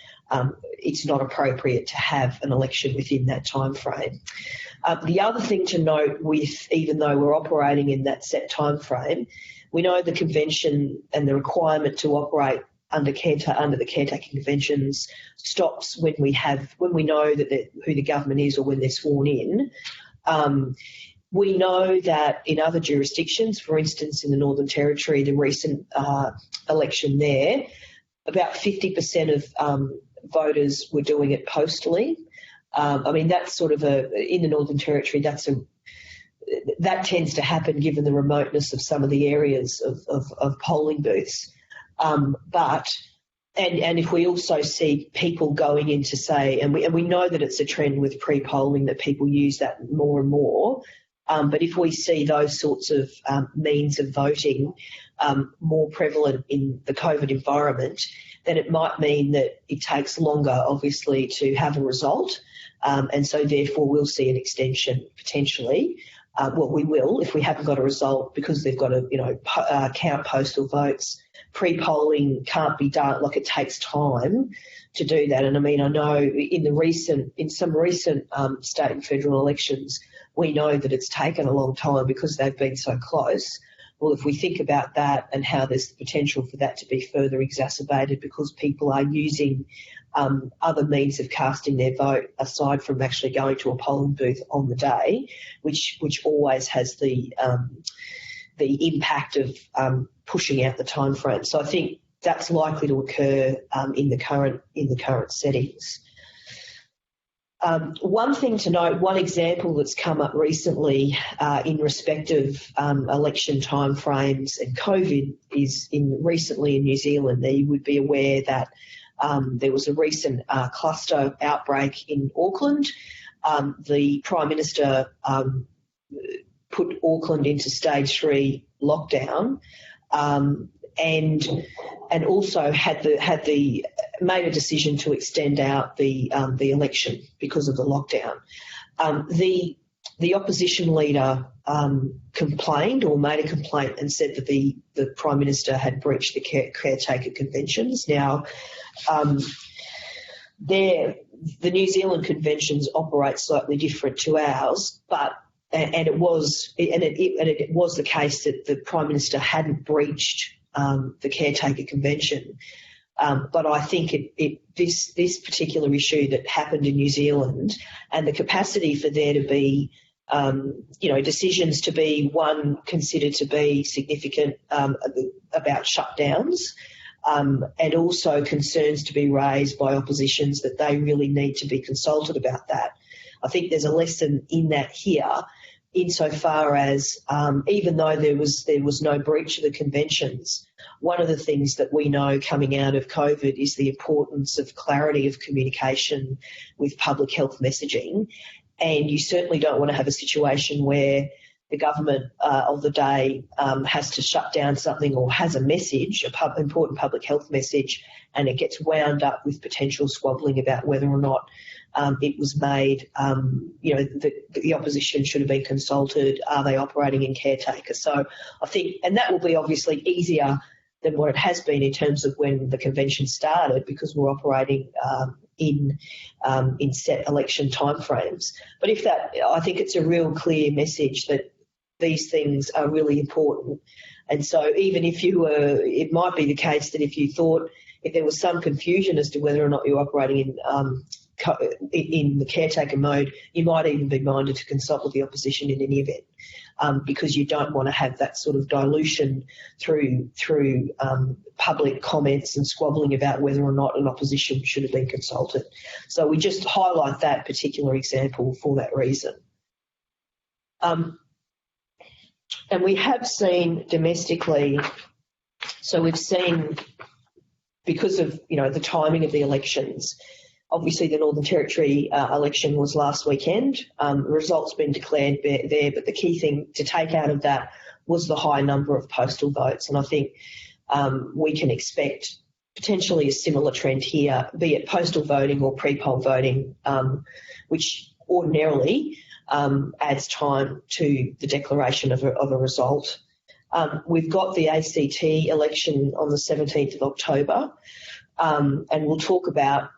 it's not appropriate to have an election within that time frame. The other thing to note even though we're operating in that set time frame, we know the convention and the requirement to operate under the Caretaker Conventions stops when we know that who the government is or when they're sworn in. We know that in other jurisdictions, for instance in the Northern Territory, the recent election there, about 50% of voters were doing it postally. I mean, that's sort of in the Northern Territory, that tends to happen given the remoteness of some of the areas of polling booths. But if we also see people going into, say, and we know that it's a trend with pre-polling that people use that more and more, but if we see those sorts of means of voting more prevalent in the COVID environment, then it might mean that it takes longer, obviously, to have a result, and so therefore we'll see an extension potentially. Well, we will if we haven't got a result because they've got to, count postal votes. Pre-polling can't be done, like it takes time to do that. And I mean, I know in some recent state and federal elections, we know that it's taken a long time because they've been so close. Well, if we think about that and how there's the potential for that to be further exacerbated because people are using other means of casting their vote aside from actually going to a polling booth on the day, which always has the impact of pushing out the time frame. So I think that's likely to occur in the current settings. One thing to note, one example that's come up recently in respect of election timeframes and COVID is recently in New Zealand. You would be aware that there was a recent cluster outbreak in Auckland. The Prime Minister put Auckland into stage 3 lockdown, and also made a decision to extend out the election because of the lockdown. The opposition leader complained or made a complaint and said that the Prime Minister had breached the Caretaker Conventions. Now, the New Zealand conventions operate slightly different to ours, and it was the case that the Prime Minister hadn't breached the Caretaker Convention. But I think this particular issue that happened in New Zealand and the capacity for there to be decisions to be considered to be significant about shutdowns, and also concerns to be raised by oppositions that they really need to be consulted about that. I think there's a lesson in that here, insofar as even though there was no breach of the conventions, one of the things that we know coming out of COVID is the importance of clarity of communication with public health messaging. And you certainly don't want to have a situation where the government of the day has to shut down something or has a message, important public health message, and it gets wound up with potential squabbling about whether or not it was made, the opposition should have been consulted. Are they operating in caretaker? So I think, and that will be obviously easier than what it has been in terms of when the convention started, because we're operating in set election timeframes. But I think it's a real clear message that these things are really important. And so even if it might be the case that if there was some confusion as to whether or not you're operating in the caretaker mode, you might even be minded to consult with the opposition in any event, because you don't want to have that sort of dilution through public comments and squabbling about whether or not an opposition should have been consulted. So we just highlight that particular example for that reason. And we have seen domestically, so we've seen, because of the timing of the elections, obviously the Northern Territory election was last weekend. The results been declared there, but the key thing to take out of that was the high number of postal votes. And I think we can expect potentially a similar trend here, be it postal voting or pre-poll voting, which ordinarily adds time to the declaration of a result. We've got the ACT election on the 17th of October, and we'll talk about,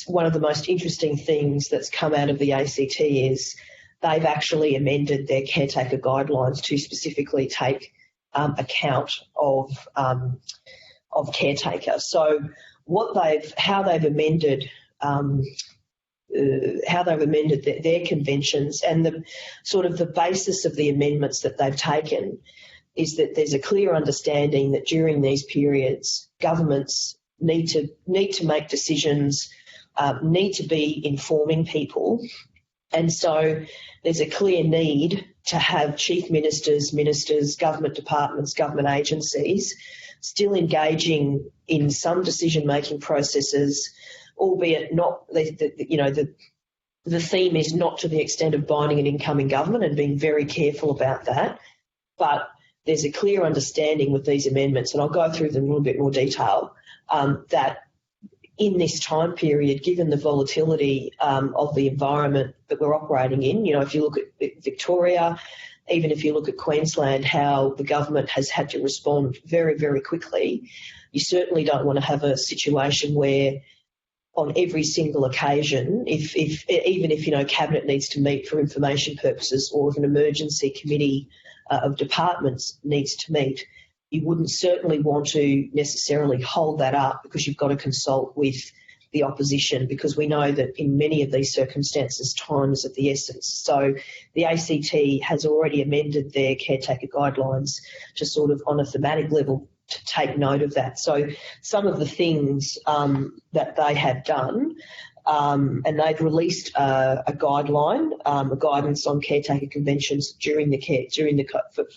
one of the most interesting things that's come out of the ACT is they've actually amended their caretaker guidelines to specifically take account of caretaker. So how they've amended their conventions, and the sort of the basis of the amendments that they've taken is that there's a clear understanding that during these periods, governments need to make decisions, need to be informing people, and so there's a clear need to have chief ministers, government departments, government agencies still engaging in some decision-making processes, albeit not the theme is not to the extent of binding an incoming government, and being very careful about that. But there's a clear understanding with these amendments, and I'll go through them in a little bit more detail, that in this time period, given the volatility of the environment that we're operating in, if you look at Victoria, even if you look at Queensland, how the government has had to respond very, very quickly, you certainly don't want to have a situation where on every single occasion, even if Cabinet needs to meet for information purposes, or if an emergency committee of departments needs to meet, you wouldn't certainly want to necessarily hold that up, because you've got to consult with the opposition, because we know that in many of these circumstances, time is of the essence. So the ACT has already amended their caretaker guidelines to sort of, on a thematic level, to take note of that. So some of the things that they have done, and they've released a guideline, a guidance on caretaker conventions for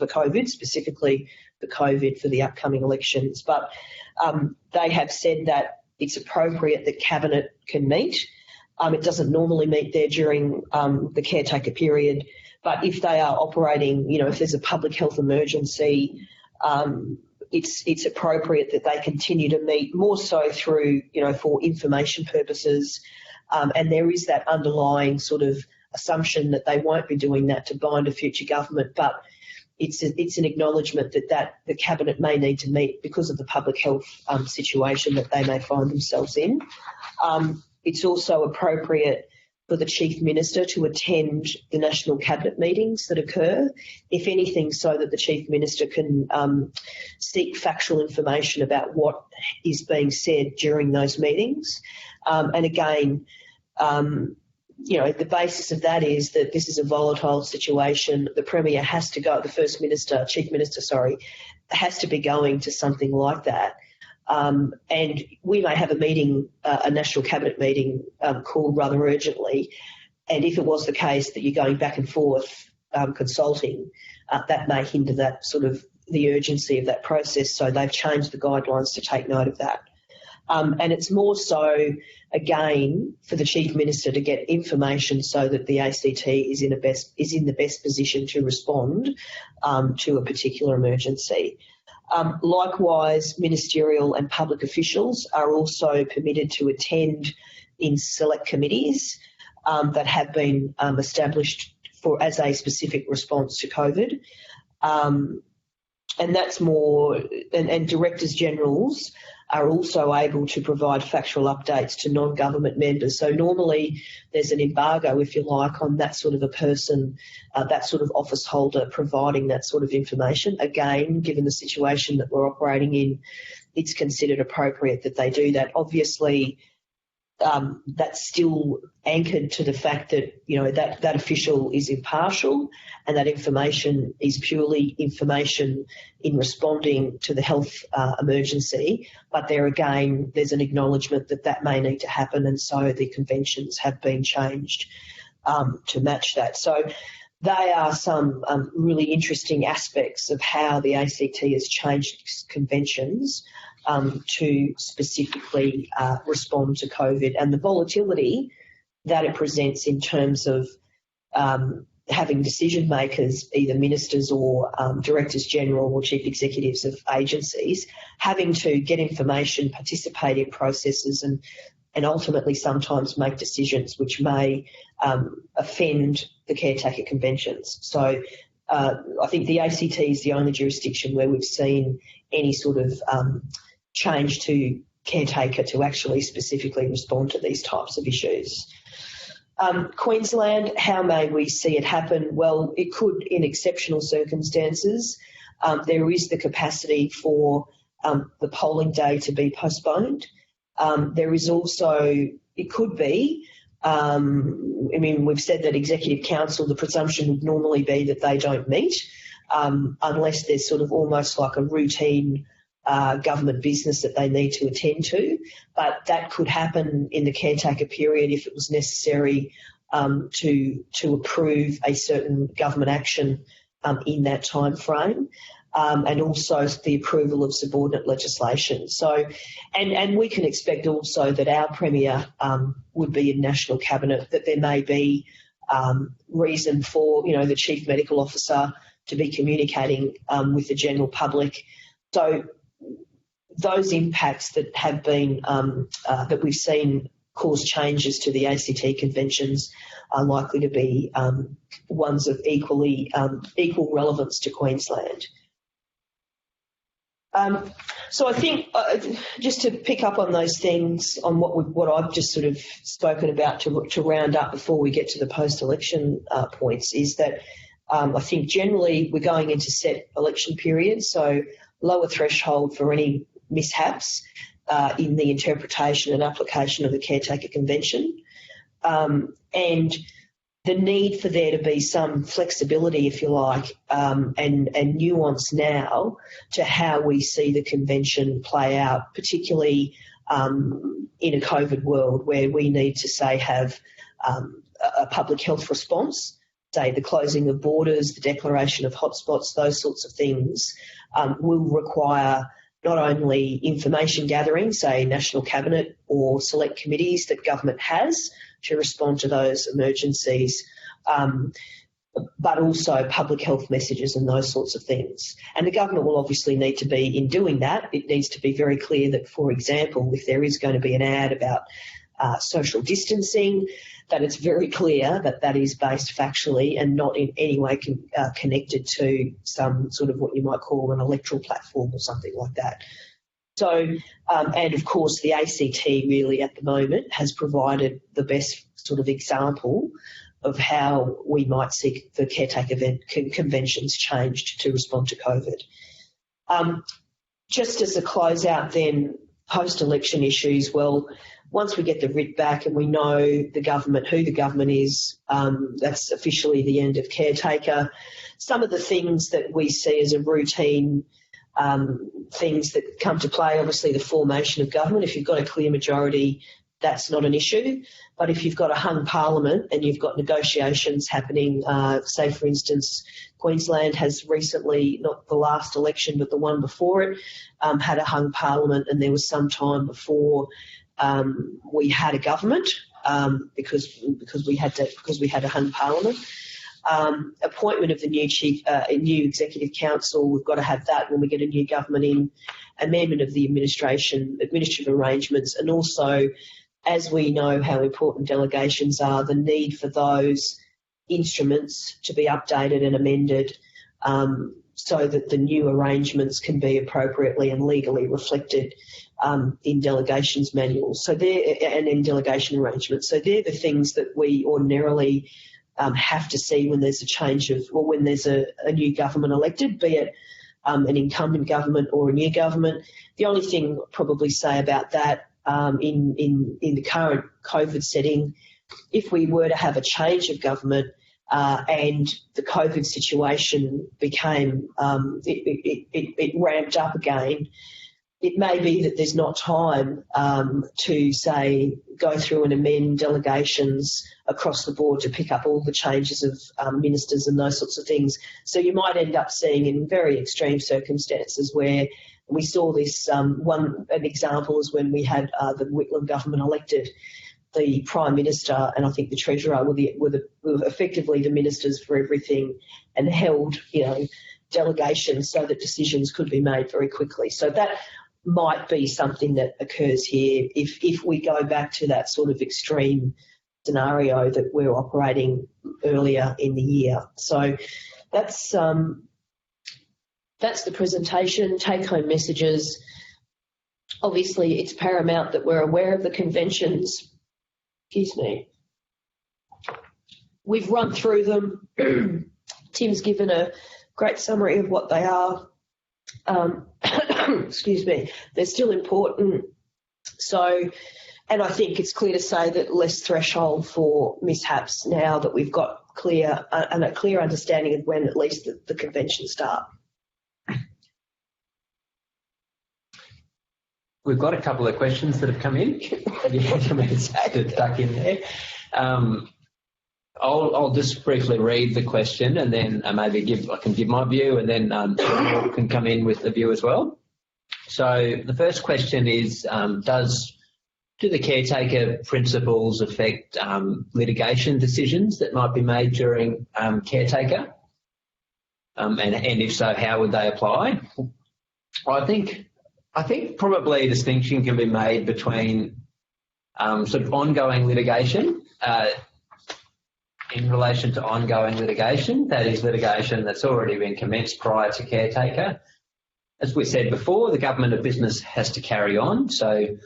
COVID, specifically for COVID for the upcoming elections. But they have said that it's appropriate that Cabinet can meet. It doesn't normally meet there during the caretaker period, but if they are operating, if there's a public health emergency, it's appropriate that they continue to meet, more so through, for information purposes. And there is that underlying sort of assumption that they won't be doing that to bind a future government, but it's an acknowledgement that the Cabinet may need to meet because of the public health situation that they may find themselves in. It's also appropriate for the Chief Minister to attend the National Cabinet meetings that occur, if anything, so that the Chief Minister can seek factual information about what is being said during those meetings. And again, the basis of that is that this is a volatile situation. The Premier has to go, Chief Minister, has to be going to something like that. And we may have a National Cabinet meeting called rather urgently, and if it was the case that you're going back and forth consulting, that may hinder that sort of the urgency of that process. So they've changed the guidelines to take note of that. And it's more so, again, for the Chief Minister to get information so that the ACT is in the best position to respond to a particular emergency. Likewise, ministerial and public officials are also permitted to attend in select committees that have been established as a specific response to COVID. And that's more, and Directors Generals are also able to provide factual updates to non-government members. So normally there's an embargo, if you like, on that sort of a person, that sort of office holder providing that sort of information. Again, given the situation that we're operating in, it's considered appropriate that they do that. Obviously, that's still anchored to the fact that, that official is impartial and that information is purely information in responding to the health emergency. But there again, there's an acknowledgement that that may need to happen, and so the conventions have been changed to match that. So they are some really interesting aspects of how the ACT has changed its conventions to specifically respond to COVID, and the volatility that it presents in terms of having decision makers, either ministers or directors general or chief executives of agencies, having to get information, participate in processes, and ultimately sometimes make decisions which may offend the caretaker conventions. So I think the ACT is the only jurisdiction where we've seen any sort of change to caretaker to actually specifically respond to these types of issues. Queensland, how may we see it happen? Well, it could in exceptional circumstances. There is the capacity for the polling day to be postponed. There is also, it could be, we've said that Executive Council, the presumption would normally be that they don't meet unless there's sort of almost like a routine government business that they need to attend to. But that could happen in the caretaker period if it was necessary to approve a certain government action in that time frame. And also the approval of subordinate legislation. So, and we can expect also that our Premier would be in National Cabinet, that there may be reason for, the Chief Medical Officer to be communicating with the general public. So those impacts that have been, that we've seen cause changes to the ACT conventions are likely to be ones of equal relevance to Queensland. So I think just to pick up on those things, on what I've just sort of spoken about to round up before we get to the post-election points, is that I think generally we're going into set election periods, so lower threshold for any mishaps in the interpretation and application of the Caretaker Convention, and the need for there to be some flexibility, if you like, and nuance now to how we see the convention play out, particularly in a COVID world where we need to, say, have a public health response, say the closing of borders, the declaration of hotspots, those sorts of things will require not only information gathering, say National Cabinet or select committees that government has to respond to those emergencies, but also public health messages and those sorts of things. And the government will obviously need to be, in doing that, it needs to be very clear that, for example, if there is going to be an ad about social distancing, that it's very clear that that is based factually and not in any way connected to some sort of what you might call an electoral platform or something like that. So, and of course the ACT really at the moment has provided the best sort of example of how we might see the caretaker conventions changed to respond to COVID. Just as a closeout then, post-election issues, well, once we get the writ back and we know the government, who the government is, that's officially the end of caretaker. Some of the things that we see as a routine things that come to play, obviously the formation of government. If you've got a clear majority, that's not an issue. But if you've got a hung parliament and you've got negotiations happening, say for instance, Queensland has recently, not the last election but the one before it, had a hung parliament, and there was some time before we had a government because we had a hung parliament. Appointment of the new executive council, we've got to have that when we get a new government in. Amendment of the administrative arrangements, and also, as we know how important delegations are, the need for those instruments to be updated and amended so that the new arrangements can be appropriately and legally reflected in delegations manuals. So and in delegation arrangements. So they're the things that we ordinarily have to see when there's a change of, or when there's a new government elected, be it an incumbent government or a new government. The only thing I'll probably say about that, in the current COVID setting, if we were to have a change of government and the COVID situation became, it ramped up again, it may be that there's not time to, say, go through and amend delegations across the board to pick up all the changes of ministers and those sorts of things. So you might end up seeing in very extreme circumstances where we saw this, an example is when we had the Whitlam government elected, the Prime Minister and I think the Treasurer were effectively the ministers for everything and held, delegations so that decisions could be made very quickly. So that might be something that occurs here if we go back to that sort of extreme scenario that we're operating earlier in the year. So that's the presentation, take-home messages. Obviously, it's paramount that we're aware of the conventions. Excuse me. We've run through them. Tim's given a great summary of what they are. Excuse me. They're still important. So, and I think it's clear to say that less threshold for mishaps now that we've got a clear understanding of when at least the conventions start. We've got a couple of questions that have come in. Stuck in there. I'll just briefly read the question and then maybe I can give my view and then Eleanor can come in with the view as well. So the first question is, do the caretaker principles affect litigation decisions that might be made during caretaker? And if so, how would they apply? I think probably a distinction can be made between sort of ongoing litigation in relation to ongoing litigation, that is litigation that's already been commenced prior to caretaker. As we said before, the government of business has to carry on, so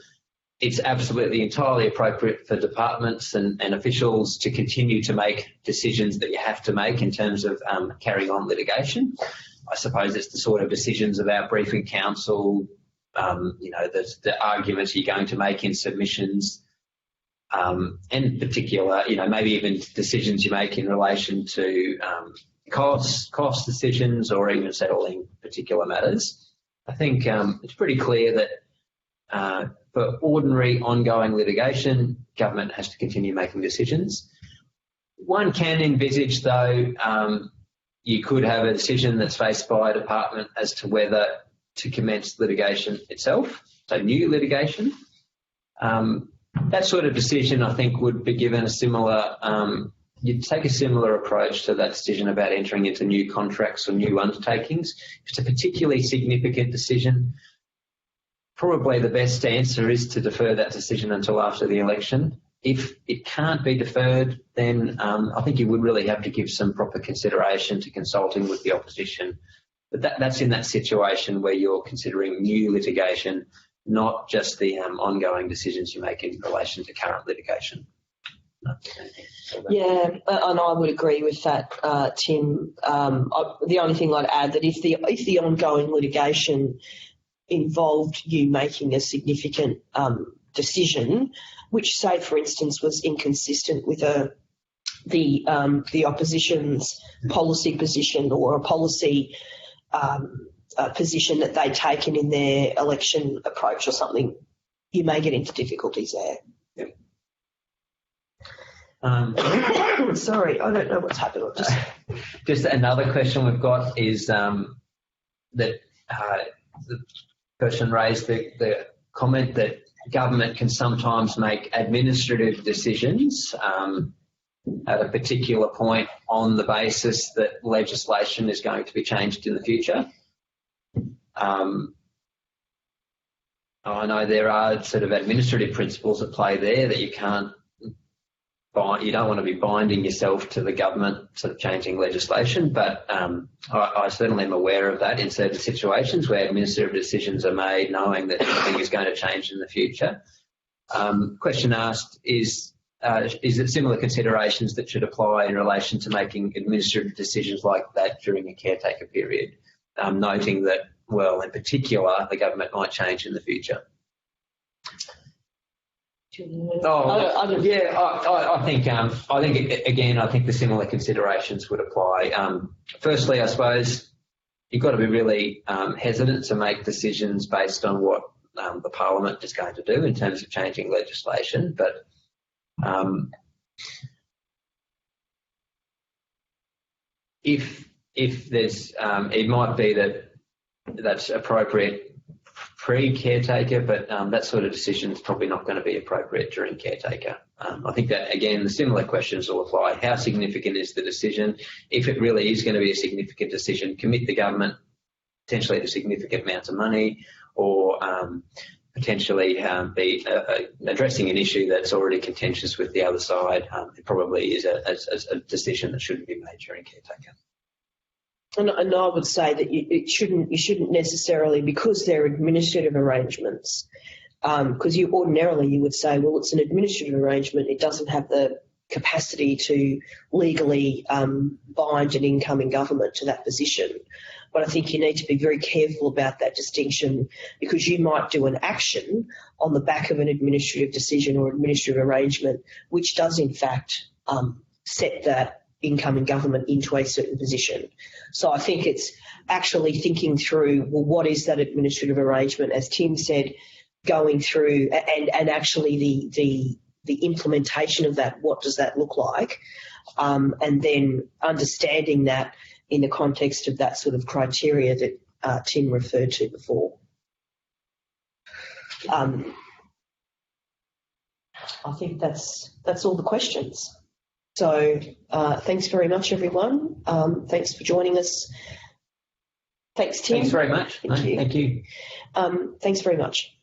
it's absolutely entirely appropriate for departments and officials to continue to make decisions that you have to make in terms of carrying on litigation. I suppose it's the sort of decisions about briefing counsel, the arguments you're going to make in submissions, and in particular, maybe even decisions you make in relation to cost decisions or even settling particular matters. I think it's pretty clear that for ordinary ongoing litigation, government has to continue making decisions. One can envisage, though, you could have a decision that's faced by a department as to whether to commence litigation itself, so new litigation. That sort of decision, I think, would be given a similar, you'd take a similar approach to that decision about entering into new contracts or new undertakings. If it's a particularly significant decision, probably the best answer is to defer that decision until after the election. If it can't be deferred, then I think you would really have to give some proper consideration to consulting with the opposition. But that's in that situation where you're considering new litigation, not just the ongoing decisions you make in relation to current litigation. Yeah, and I would agree with that, Tim. The only thing I'd add that if the ongoing litigation involved you making a significant decision, which, say, for instance, was inconsistent with the opposition's policy position or a policy position that they'd taken in their election approach or something, you may get into difficulties there. Sorry, I don't know what's happened. Just another question we've got is that the person raised the comment that government can sometimes make administrative decisions at a particular point on the basis that legislation is going to be changed in the future. I know there are sort of administrative principles at play there that you don't want to be binding yourself to the government sort of changing legislation, but I certainly am aware of that in certain situations where administrative decisions are made knowing that something is going to change in the future. Question asked is it similar considerations that should apply in relation to making administrative decisions like that during a caretaker period, noting that, well, in particular, the government might change in the future? I think the similar considerations would apply. Firstly, I suppose you've got to be really hesitant to make decisions based on what the Parliament is going to do in terms of changing legislation, but if there's, it might be that's appropriate pre-caretaker, but that sort of decision is probably not going to be appropriate during caretaker. I think that, again, the similar questions will apply. How significant is the decision? If it really is going to be a significant decision, commit the government potentially to significant amounts of money, or potentially be addressing an issue that's already contentious with the other side. It probably is a decision that shouldn't be made during caretaker. And I would say that you shouldn't necessarily, because they're administrative arrangements, because you would say, well, it's an administrative arrangement, it doesn't have the capacity to legally bind an incoming government to that position. But I think you need to be very careful about that distinction, because you might do an action on the back of an administrative decision or administrative arrangement which does in fact set that incoming government into a certain position. So I think it's actually thinking through, well, what is that administrative arrangement, as Tim said, going through, and actually the implementation of that, what does that look like, and then understanding that in the context of that sort of criteria that Tim referred to before. I think that's all the questions. So thanks very much, everyone. Thanks for joining us. Thanks, Tim. Thanks very much. Thank you. Thank you. Thanks very much.